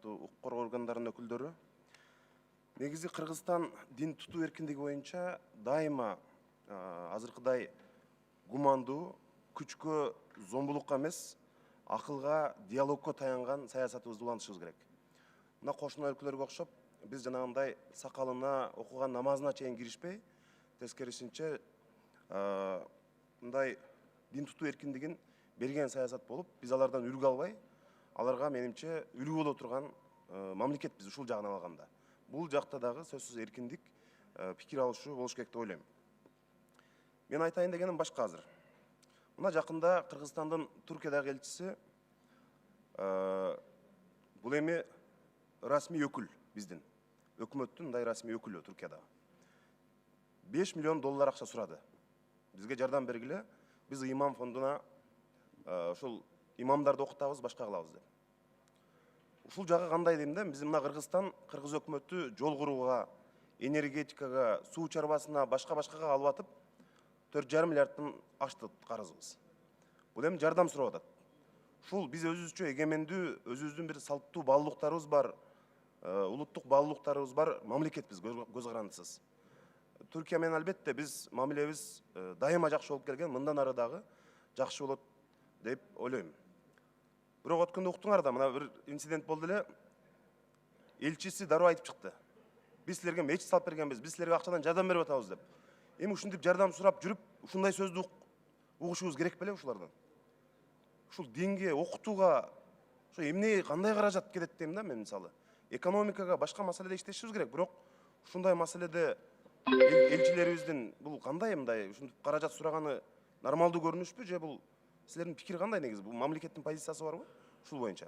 урматтуу укук коргоо органдарынын өкүлдөрү, негизи Кыргызстан дин тутуу эркиндиги боюнча дайыма азыркыдай гумандуу, күчкө, зомбулукка эмес, акылга, диалогко таянган саясатыбызды улантышыбыз керек. Мына кошуна өлкөлөргө окшоп, биз жанагындай сакалына, окуган намазына чейин киришпей, тескерисинче мындай дин тутуу эркиндигин берген саясат болуп, биз алардан үлгү албай, аларга менимче үлгү боло турган мамлекетпиз ушул жагынан алганда. Бул жакта дагы сөзсүз эркиндик, пикир алышуу болуш керек деп ойлойм. Мен айтайын дегеним башка азыр. Мына жакында Кыргызстандын Туркиядагы элчиси бул эми расмий өкүл биздин. Өкмөттүн мындай расмий өкүлү Туркияда. 5 миллион доллар акча сурады. Бизге жардам бергиле, биз имам фондуна ушул имамдарды окутабыз, башка кылабыз деп. Ушул жагы кандай дейм да, биз мына Кыргызстан, кыргыз өкмөтү жол курууга, энергетикага, суу чарбасына, башка-башкага алып атып, 4,5 миллиардтан ашты карызыбыз. Бул эми жардам сурап атат. Ушул биз өзүбүзчө эгемендүү, өзүбүздүн бир салттуу баалуулуктарыбыз бар, улуттук баалуулуктарыбыз бар мамлекетпиз, көз карандысыз. Түркия менен албетте биз мамилебиз дайыма жакшы болуп келген, мындан ары дагы жакшы болот деп ойлойм. Бирок өткөндө уктуңар да, мына бир инцидент болду эле. Элчиси дароо айтып чыкты. Биз силерге мечит салып бергенбиз, биз силерге акчадан жардам берип атабыз деп. Эми ушинтип жардам сурап жүрүп, ушундай сөздү угушубуз керек беле ушулардан? Ушул динге, окутууга, ошо эмне кандай каражат кетет дейм да мен мисалы. Экономикага, башка маселеде иштешибиз керек, бирок ушундай маселеде элчилерибиздин бул кандай мындай ушинтип каражат сураганы нормалдуу көрүнүшпү же бул силердин пикир кандай негизи? Бул мамлекеттин позициясы барбы ушул боюнча?